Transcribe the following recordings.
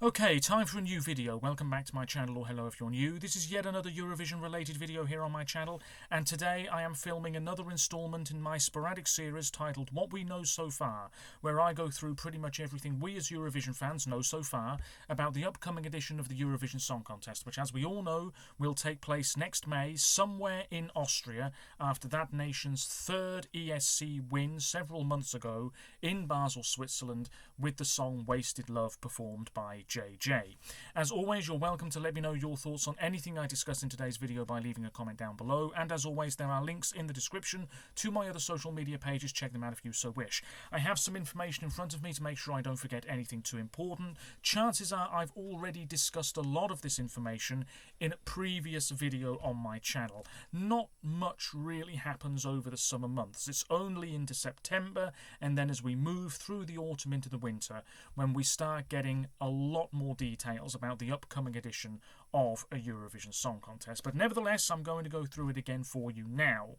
Okay, time for a new video. Welcome back to my channel, or hello if you're new. This is yet another Eurovision related video here on my channel, and today I am filming another installment in my sporadic series titled What We Know So Far, where I go through pretty much everything we as Eurovision fans know so far about the upcoming edition of the Eurovision Song Contest, which as we all know will take place next May somewhere in Austria after that nation's third ESC win several months ago in Basel, Switzerland, with the song Wasted Love performed by JJ. As always, you're welcome to let me know your thoughts on anything I discuss in today's video by leaving a comment down below, and as always there are links in the description to my other social media pages. Check them out if you so wish. I have some information in front of me to make sure I don't forget anything too important. Chances are I've already discussed a lot of this information in a previous video on my channel. Not much really happens over the summer months. It's only into September, and then as we move through the autumn into the winter when we start getting a lot more details about the upcoming edition of a Eurovision Song Contest. But nevertheless, I'm going to go through it again for you now.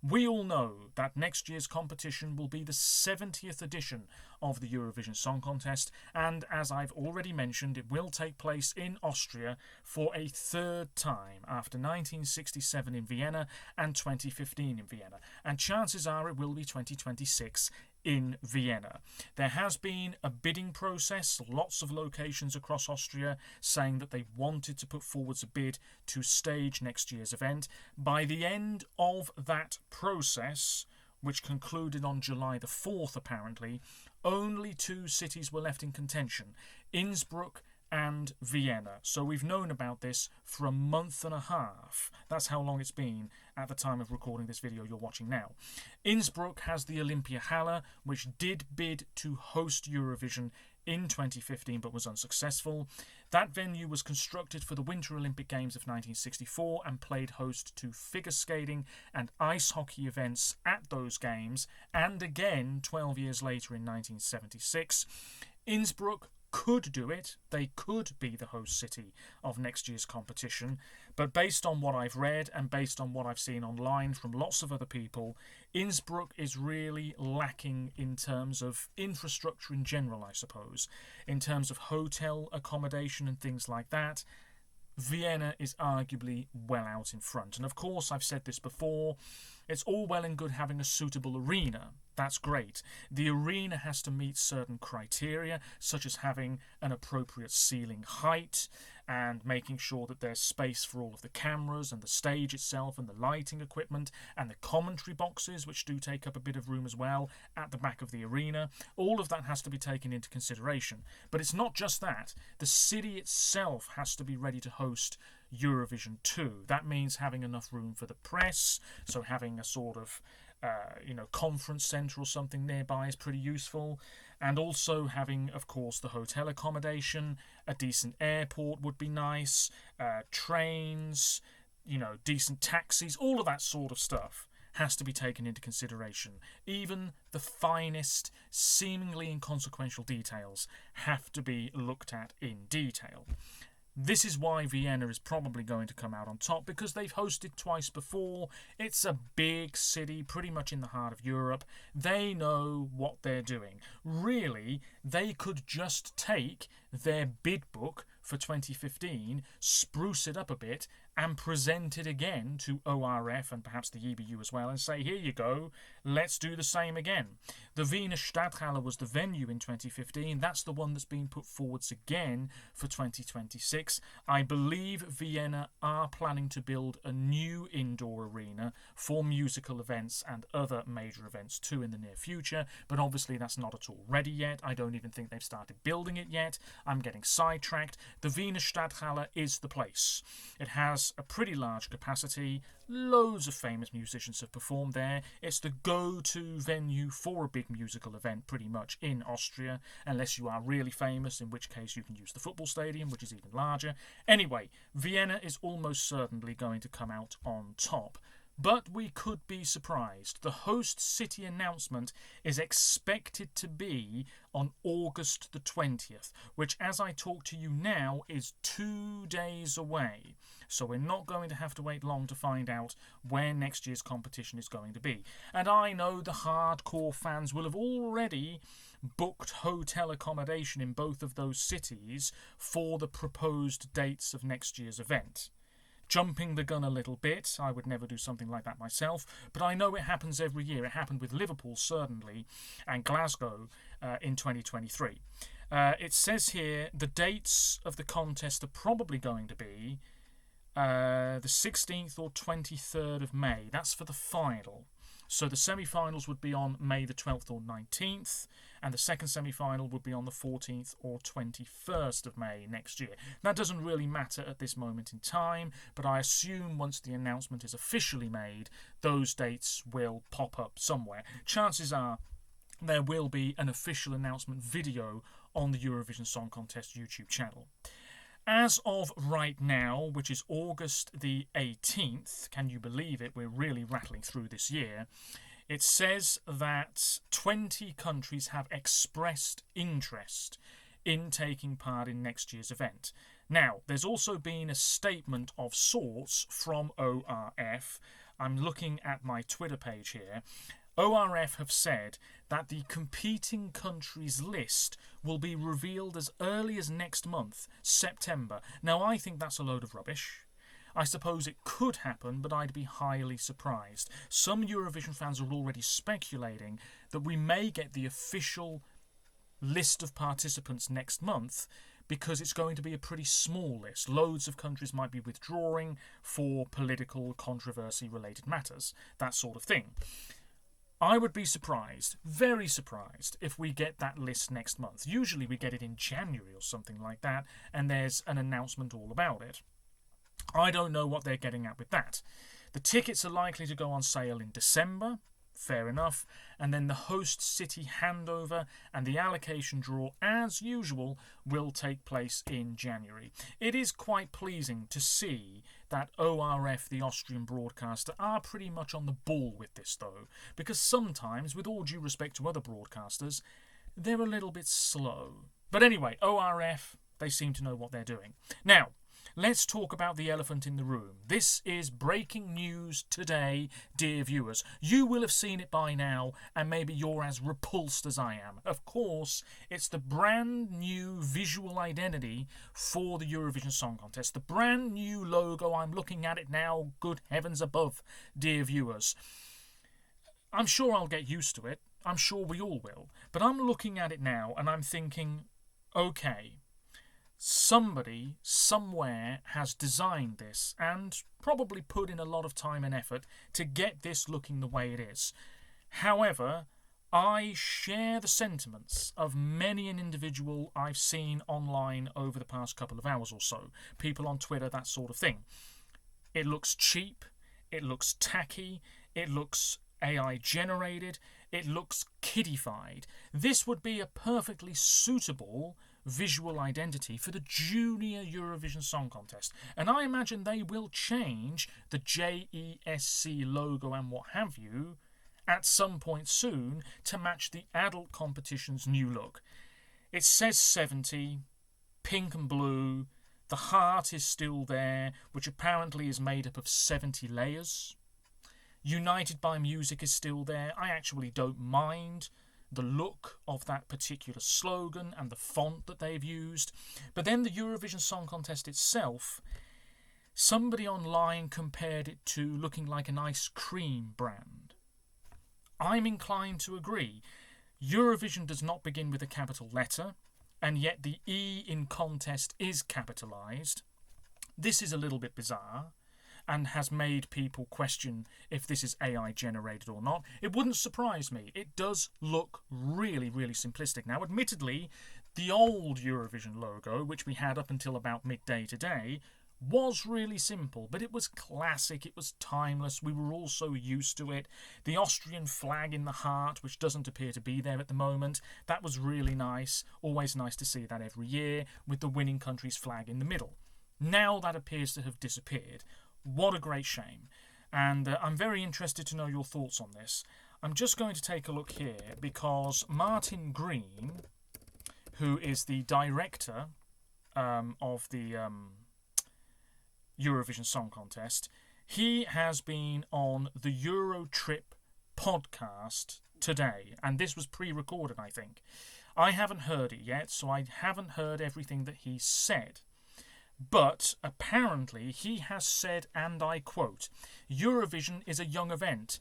We all know that next year's competition will be the 70th edition of the Eurovision Song Contest, and as I've already mentioned, it will take place in Austria for a third time after 1967 in Vienna and 2015 in Vienna, and chances are it will be 2026 in Vienna. There has been a bidding process, lots of locations across Austria saying that they wanted to put forwards a bid to stage next year's event. By the end of that process, which concluded on July the 4th apparently, only two cities were left in contention: Innsbruck and Vienna. So we've known about this for a month and a half. That's how long it's been at the time of recording this video you're watching now. Innsbruck has the Olympiahalle, which did bid to host Eurovision in 2015 but was unsuccessful. That venue was constructed for the Winter Olympic Games of 1964 and played host to figure skating and ice hockey events at those games, and again 12 years later in 1976. Innsbruck could do it. They could be the host city of next year's competition, but based on what I've read and based on what I've seen online from lots of other people, Innsbruck is really lacking in terms of infrastructure in general, I suppose, in terms of hotel accommodation and things like that. Vienna is arguably well out in front, and of course I've said this before, it's all well and good having a suitable arena. That's great. The arena has to meet certain criteria, such as having an appropriate ceiling height and making sure that there's space for all of the cameras and the stage itself and the lighting equipment and the commentary boxes, which do take up a bit of room as well at the back of the arena. All of that has to be taken into consideration. But it's not just that. The city itself has to be ready to host Eurovision too. That means having enough room for the press, so having a sort of conference centre or something nearby is pretty useful, and also having, of course, the hotel accommodation. A decent airport would be nice, trains, decent taxis, all of that sort of stuff has to be taken into consideration. Even the finest, seemingly inconsequential details have to be looked at in detail. This is why Vienna is probably going to come out on top, because they've hosted twice before. It's a big city, pretty much in the heart of Europe. They know what they're doing. Really, they could just take their bid book for 2015, spruce it up a bit, and present it again to ORF and perhaps the EBU as well, and say, here you go, let's do the same again. The Wiener Stadthalle was the venue in 2015. That's the one that's been put forwards again for 2026. I believe Vienna are planning to build a new indoor arena for musical events and other major events too in the near future, but obviously that's not at all ready yet. I don't even think they've started building it yet. I'm getting sidetracked. The Wiener Stadthalle is the place. It has a pretty large capacity. Loads of famous musicians have performed there. It's the go-to venue for a big musical event pretty much in Austria, unless you are really famous, in which case you can use the football stadium, which is even larger. Anyway, Vienna is almost certainly going to come out on top. But we could be surprised. The host city announcement is expected to be on August the 20th, which, as I talk to you now, is 2 days away. So we're not going to have to wait long to find out where next year's competition is going to be. And I know the hardcore fans will have already booked hotel accommodation in both of those cities for the proposed dates of next year's event. Jumping the gun a little bit, I would never do something like that myself, but I know it happens every year. It happened with Liverpool, certainly, and Glasgow in 2023. It says here the dates of the contest are probably going to be the 16th or 23rd of May. That's for the final. So the semi-finals would be on May the 12th or 19th, and the second semi-final would be on the 14th or 21st of May next year. That doesn't really matter at this moment in time, but I assume once the announcement is officially made, those dates will pop up somewhere. Chances are there will be an official announcement video on the Eurovision Song Contest YouTube channel. As of right now, which is August the 18th, can you believe it? We're really rattling through this year. It says that 20 countries have expressed interest in taking part in next year's event. Now, there's also been a statement of sorts from ORF. I'm looking at my Twitter page here. ORF have said that the competing countries list will be revealed as early as next month, September. Now, I think that's a load of rubbish. I suppose it could happen, but I'd be highly surprised. Some Eurovision fans are already speculating that we may get the official list of participants next month because it's going to be a pretty small list. Loads of countries might be withdrawing for political controversy-related matters, that sort of thing. I would be surprised, very surprised, if we get that list next month. Usually we get it in January or something like that, and there's an announcement all about it. I don't know what they're getting at with that. The tickets are likely to go on sale in December, fair enough, and then the host city handover and the allocation draw, as usual, will take place in January. It is quite pleasing to see that ORF, the Austrian broadcaster, are pretty much on the ball with this, though, because sometimes, with all due respect to other broadcasters, they're a little bit slow. But anyway, ORF, they seem to know what they're doing. Now, let's talk about the elephant in the room. This is breaking news today, dear viewers. You will have seen it by now, and maybe you're as repulsed as I am. Of course, it's the brand new visual identity for the Eurovision Song Contest. The brand new logo. I'm looking at it now. Good heavens above, dear viewers. I'm sure I'll get used to it. I'm sure we all will. But I'm looking at it now, and I'm thinking, okay, somebody, somewhere, has designed this and probably put in a lot of time and effort to get this looking the way it is. However, I share the sentiments of many an individual I've seen online over the past couple of hours or so. People on Twitter, that sort of thing. It looks cheap, it looks tacky, it looks AI generated, it looks kiddified. This would be a perfectly suitable visual identity for the Junior Eurovision Song Contest, and I imagine they will change the JESC logo and what have you at some point soon to match the adult competition's new look. It says 70, pink and blue, the heart is still there, which apparently is made up of 70 layers. United by Music is still there. I actually don't mind the look of that particular slogan and the font that they've used. But then the Eurovision Song Contest itself, somebody online compared it to looking like an ice cream brand. I'm inclined to agree. Eurovision does not begin with a capital letter, and yet the E in contest is capitalised. This is a little bit bizarre, and has made people question if this is AI generated or not. It wouldn't surprise me. It does look really, really simplistic. Now, admittedly, the old Eurovision logo, which we had up until about midday today, was really simple, but it was classic, it was timeless, we were all so used to it. The Austrian flag in the heart, which doesn't appear to be there at the moment, that was really nice. Always nice to see that every year, with the winning country's flag in the middle. Now that appears to have disappeared. What a great shame. And I'm very interested to know your thoughts on this. I'm just going to take a look here because Martin Green, who is the director of the Eurovision Song Contest, he has been on the Eurotrip podcast today, and this was pre-recorded, I think. I haven't heard it yet, so I haven't heard everything that he said. But apparently he has said, and I quote, Eurovision is a young event.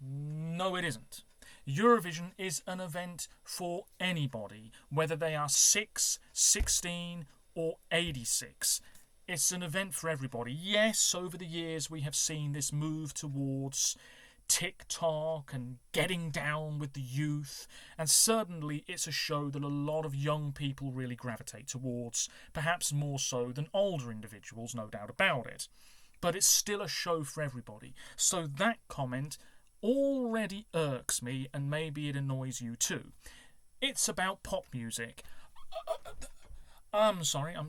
No, it isn't. Eurovision is an event for anybody, whether they are 6, 16 or 86. It's an event for everybody. Yes, over the years we have seen this move towards TikTok and getting down with the youth, and certainly it's a show that a lot of young people really gravitate towards, perhaps more so than older individuals, no doubt about it. But it's still a show for everybody. So that comment already irks me, and maybe it annoys you too. It's about pop music. I'm sorry. No.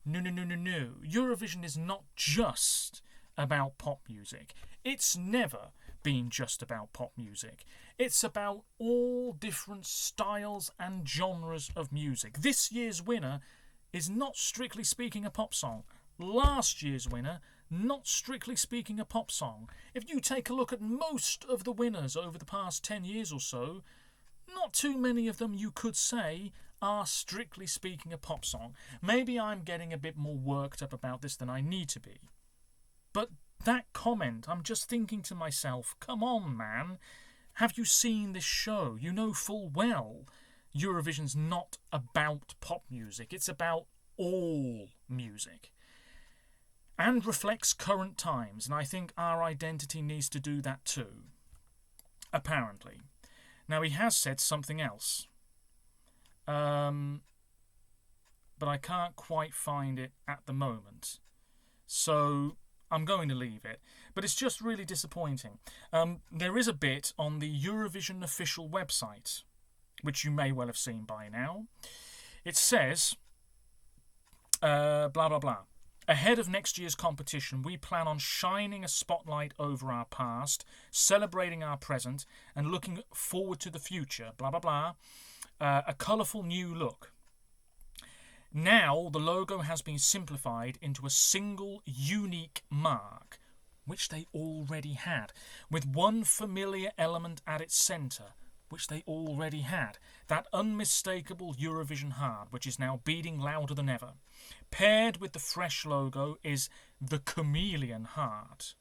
Eurovision is not just about pop music. It's never been just about pop music. It's about all different styles and genres of music. This year's winner is not strictly speaking a pop song. Last year's winner, not strictly speaking a pop song. If you take a look at most of the winners over the past 10 years or so, not too many of them, you could say, are strictly speaking a pop song. Maybe I'm getting a bit more worked up about this than I need to be. But that comment, I'm just thinking to myself, come on, man. Have you seen this show? You know full well Eurovision's not about pop music. It's about all music. And reflects current times, and I think our identity needs to do that too. Apparently. Now, he has said something else. But I can't quite find it at the moment. So I'm going to leave it. But it's just really disappointing. There is a bit on the Eurovision official website, which you may well have seen by now. It says, blah, blah, blah. Ahead of next year's competition, we plan on shining a spotlight over our past, celebrating our present, and looking forward to the future, blah, blah, blah. A colourful new look. Now, the logo has been simplified into a single, unique mark, which they already had, with one familiar element at its centre, which they already had, that unmistakable Eurovision heart, which is now beating louder than ever. Paired with the fresh logo is the chameleon heart.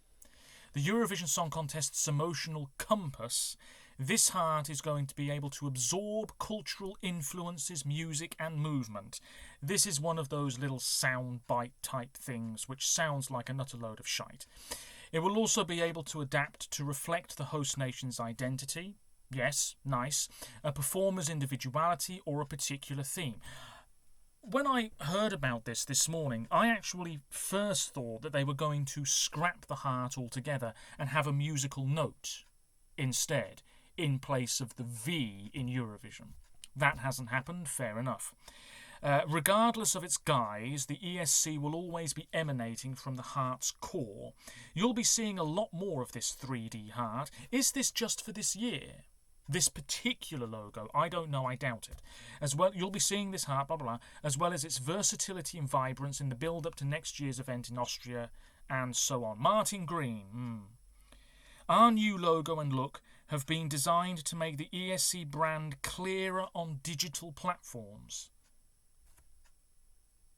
The Eurovision Song Contest's emotional compass. This heart is going to be able to absorb cultural influences, music and movement. This is one of those little soundbite type things which sounds like an utter load of shite. It will also be able to adapt to reflect the host nation's identity. Yes, nice. A performer's individuality or a particular theme. When I heard about this morning, I actually first thought that they were going to scrap the heart altogether and have a musical note instead, in place of the V in Eurovision. That hasn't happened, fair enough. Regardless of its guise, the ESC will always be emanating from the heart's core. You'll be seeing a lot more of this 3D heart. Is this just for this year? This particular logo? I don't know, I doubt it. As well, you'll be seeing this heart, blah, blah, blah, as well as its versatility and vibrance in the build-up to next year's event in Austria, and so on. Martin Green. Our new logo and look have been designed to make the ESC brand clearer on digital platforms.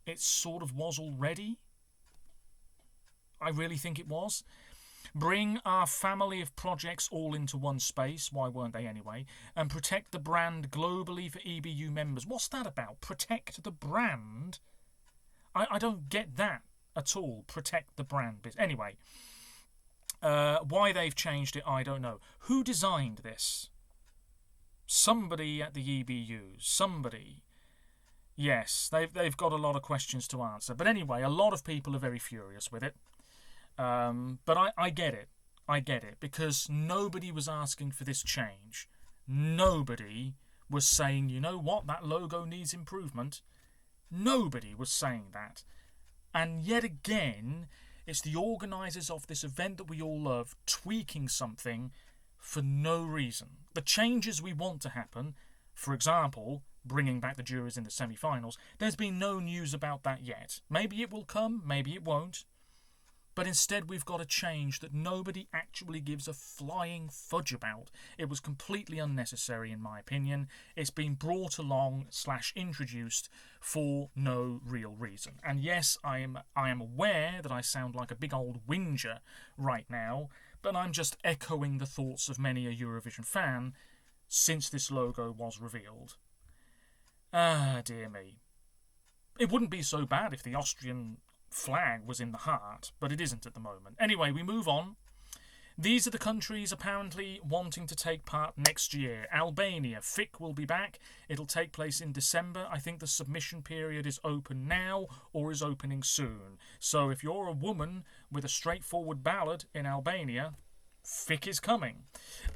It sort of was already. I really think it was. Bring our family of projects all into one space, why weren't they anyway, and protect the brand globally for EBU members. What's that about? Protect the brand? I don't get that at all. Protect the brand bit. Anyway, why they've changed it, I don't know. Who designed this? Somebody at the EBU. Somebody. Yes, they've got a lot of questions to answer. But anyway, a lot of people are very furious with it. But I get it. I get it. Because nobody was asking for this change. Nobody was saying, you know what, that logo needs improvement. Nobody was saying that. And yet again, It's the organisers of this event that we all love tweaking something for no reason. The changes we want to happen, for example, bringing back the juries in the semi-finals, there's been no news about that yet. Maybe it will come, maybe it won't. But instead we've got a change that nobody actually gives a flying fudge about. It was completely unnecessary in my opinion. It's been brought along / introduced for no real reason. And yes, I am aware that I sound like a big old whinger right now, but I'm just echoing the thoughts of many a Eurovision fan since this logo was revealed. Ah, dear me. It wouldn't be so bad if the Austrian flag was in the heart, but it isn't at the moment. Anyway, we move on. These are the countries apparently wanting to take part next year. Albania, FIC will be back. It'll take place in December. I think the submission period is open now or is opening soon. So if you're a woman with a straightforward ballad in Albania, FIC is coming.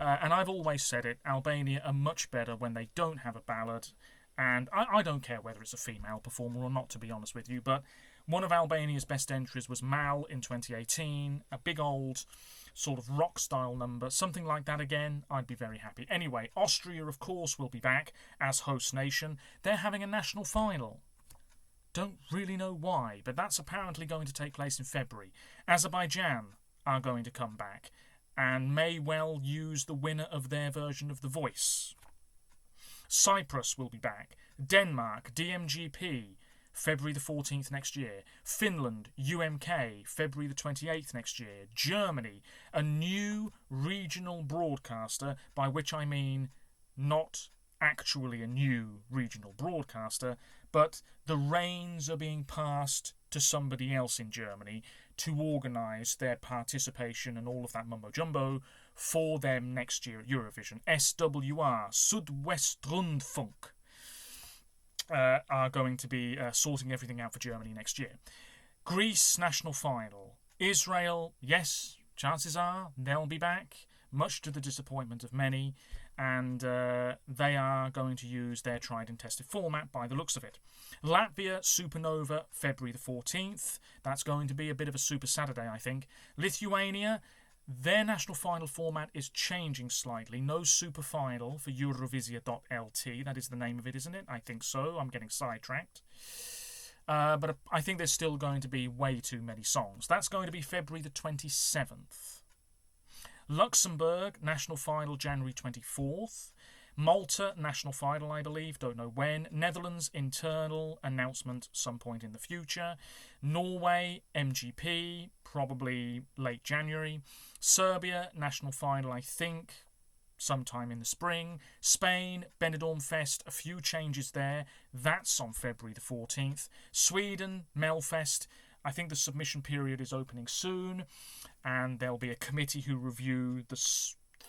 And I've always said it, Albania are much better when they don't have a ballad. And I don't care whether it's a female performer or not, to be honest with you, but one of Albania's best entries was Mal in 2018, a big old sort of rock-style number, something like that again, I'd be very happy. Anyway, Austria, of course, will be back as host nation. They're having a national final. Don't really know why, but that's apparently going to take place in February. Azerbaijan are going to come back and may well use the winner of their version of The Voice. Cyprus will be back. Denmark, DMGP, February the 14th next year. Finland, UMK, February the 28th next year. Germany, a new regional broadcaster, by which I mean not actually a new regional broadcaster, but the reins are being passed to somebody else in Germany to organise their participation and all of that mumbo-jumbo for them next year at Eurovision. SWR, Südwestrundfunk, are going to be sorting everything out for Germany next year. Greece, national final. Israel, yes, chances are they'll be back, much to the disappointment of many, and they are going to use their tried and tested format by the looks of it. Latvia, Supernova, February the 14th. That's going to be a bit of a Super Saturday, I think. Lithuania, their national final format is changing slightly. No super final for Eurovisia.lt. That is the name of it, isn't it? I think so. I'm getting sidetracked. But I think there's still going to be way too many songs. That's going to be February the 27th. Luxembourg, national final January 24th. Malta, national final, I believe, don't know when. Netherlands, internal announcement some point in the future. Norway, MGP, probably late January. Serbia, national final, I think, sometime in the spring. Spain, Benidorm Fest, a few changes there. That's on February the 14th. Sweden, Melfest. I think the submission period is opening soon, and there'll be a committee who review the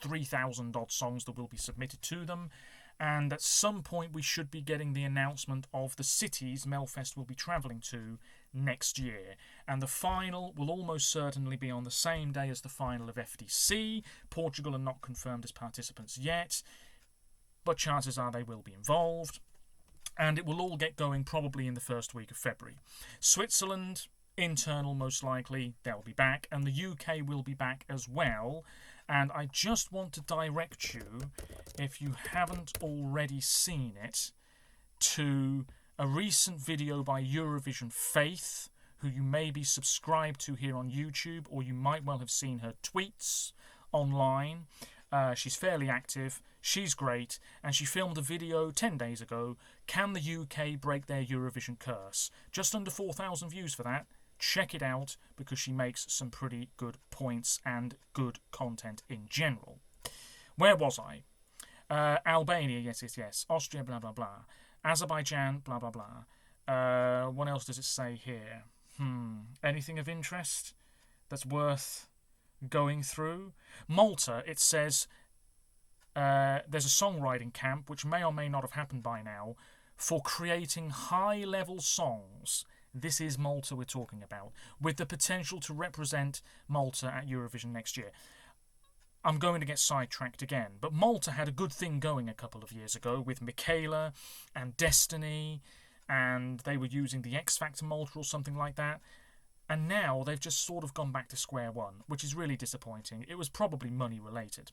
3,000 odd songs that will be submitted to them, and at some point we should be getting the announcement of the cities Melfest will be travelling to next year, and the final will almost certainly be on the same day as the final of FDC. Portugal are not confirmed as participants yet, but chances are they will be involved, and it will all get going probably in the first week of February. Switzerland, internal most likely, they'll be back, and the UK will be back as well. And I just want to direct you, if you haven't already seen it, to a recent video by Eurovision Faith, who you may be subscribed to here on YouTube, or you might well have seen her tweets online. She's fairly active, she's great, and she filmed a video 10 days ago, Can the UK Break Their Eurovision Curse? Just under 4,000 views for that. Check it out, because she makes some pretty good points and good content in general. Where was I? Albania, yes. Austria, blah, blah, blah. Azerbaijan, blah, blah, blah. What else does it say here? Anything of interest that's worth going through? Malta, it says there's a songwriting camp, which may or may not have happened by now, for creating high-level songs. This is Malta we're talking about, with the potential to represent Malta at Eurovision next year. I'm going to get sidetracked again, but Malta had a good thing going a couple of years ago with Michaela and Destiny, and they were using the X Factor Malta or something like that. And now they've just sort of gone back to square one, which is really disappointing. It was probably money related.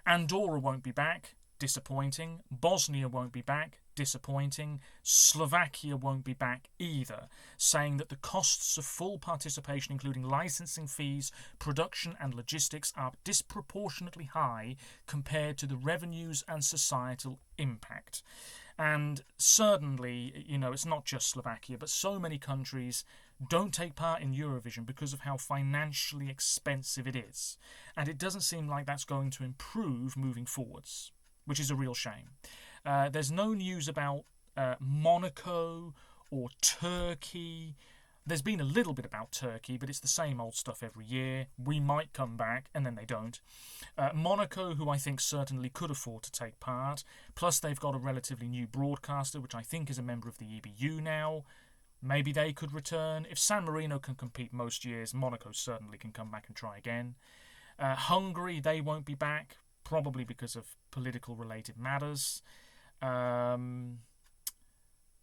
Andorra won't be back, disappointing. Bosnia won't be back, disappointing. Slovakia won't be back either, saying that the costs of full participation, including licensing fees, production and logistics, are disproportionately high compared to the revenues and societal impact. And certainly, it's not just Slovakia, but so many countries don't take part in Eurovision because of how financially expensive it is. And it doesn't seem like that's going to improve moving forwards, which is a real shame. There's no news about Monaco or Turkey. There's been a little bit about Turkey, but it's the same old stuff every year. We might come back, and then they don't. Monaco, who I think certainly could afford to take part, plus they've got a relatively new broadcaster, which I think is a member of the EBU now. Maybe they could return. If San Marino can compete most years, Monaco certainly can come back and try again. Hungary, they won't be back, probably because of political-related matters.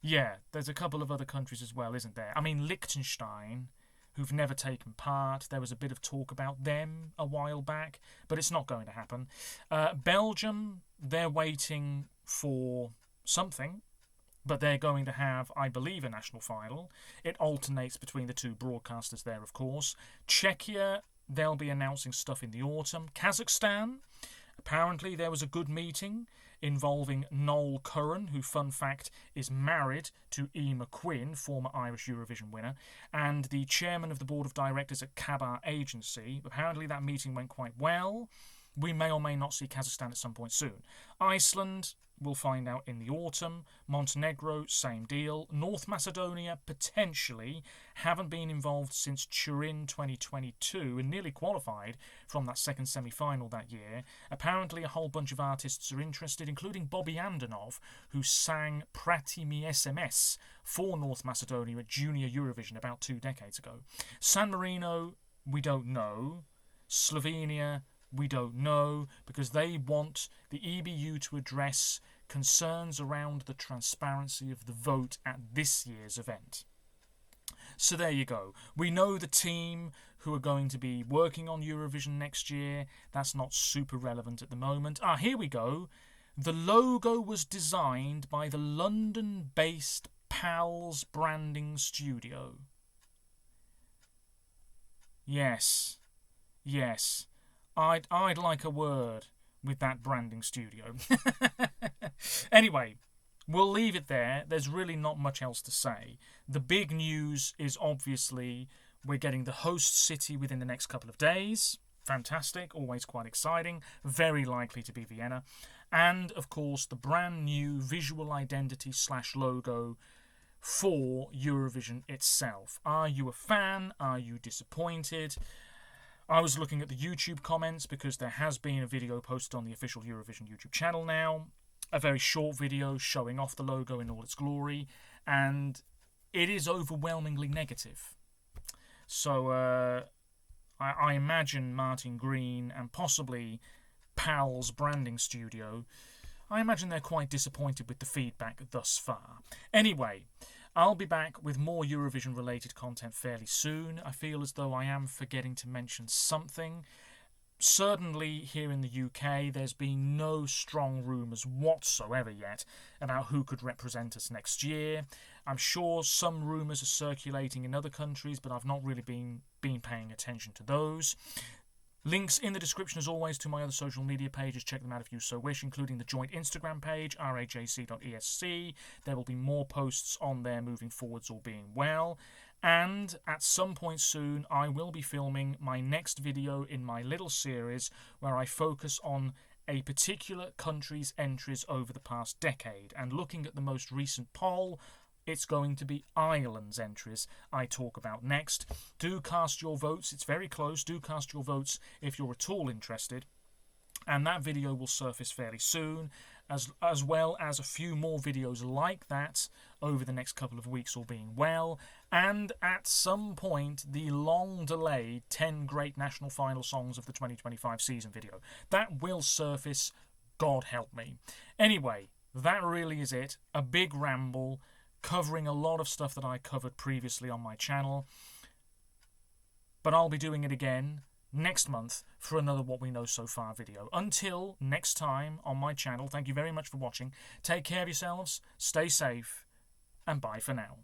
Yeah, there's a couple of other countries as well, isn't there? I mean, Liechtenstein, who've never taken part. There was a bit of talk about them a while back, but it's not going to happen. Belgium, they're waiting for something, but they're going to have, I believe, a national final. It alternates between the two broadcasters there, of course. Czechia, they'll be announcing stuff in the autumn. Kazakhstan, apparently there was a good meeting involving Noel Curran, who, fun fact, is married to E. McQuinn, former Irish Eurovision winner, and the chairman of the board of directors at Kabar Agency. Apparently that meeting went quite well. We may or may not see Kazakhstan at some point soon. Iceland, we'll find out in the autumn. Montenegro, same deal. North Macedonia, potentially. Haven't been involved since Turin 2022 and nearly qualified from that second semi-final that year. Apparently a whole bunch of artists are interested, including Bobby Andanov, who sang Prati mi SMS for North Macedonia at Junior Eurovision about 2 decades ago. San Marino, we don't know. Slovenia, we don't know, because they want the EBU to address concerns around the transparency of the vote at this year's event. So there you go. We know the team who are going to be working on Eurovision next year. That's not super relevant at the moment. Here we go. The logo was designed by the London-based PALS branding studio. Yes. I'd like a word with that branding studio. Anyway, we'll leave it there. There's really not much else to say. The big news is obviously we're getting the host city within the next couple of days. Fantastic, always quite exciting. Very likely to be Vienna. And, of course, the brand new visual identity / logo for Eurovision itself. Are you a fan? Are you disappointed? I was looking at the YouTube comments because there has been a video posted on the official Eurovision YouTube channel now. A very short video showing off the logo in all its glory. And it is overwhelmingly negative. So I imagine Martin Green and possibly PAL's branding studio, I imagine they're quite disappointed with the feedback thus far. Anyway, I'll be back with more Eurovision-related content fairly soon. I feel as though I am forgetting to mention something. Certainly here in the UK, there's been no strong rumours whatsoever yet about who could represent us next year. I'm sure some rumours are circulating in other countries, but I've not really been paying attention to those. Links in the description as always to my other social media pages. Check them out if you so wish, including the joint Instagram page, rajc.esc. There will be more posts on there moving forwards, all being well. And at some point soon, I will be filming my next video in my little series where I focus on a particular country's entries over the past decade. And looking at the most recent poll, it's going to be Ireland's entries I talk about next. Do cast your votes. It's very close. Do cast your votes if you're at all interested. And that video will surface fairly soon, as well as a few more videos like that over the next couple of weeks, all being well. And at some point, the long-delayed 10 Great National Final Songs of the 2025 season video. That will surface, God help me. Anyway, that really is it. A big ramble, covering a lot of stuff that I covered previously on my channel. but I'll be doing it again next month for another What We Know So Far video. Until next time on my channel, thank you very much for watching. Take care of yourselves, stay safe, and bye for now.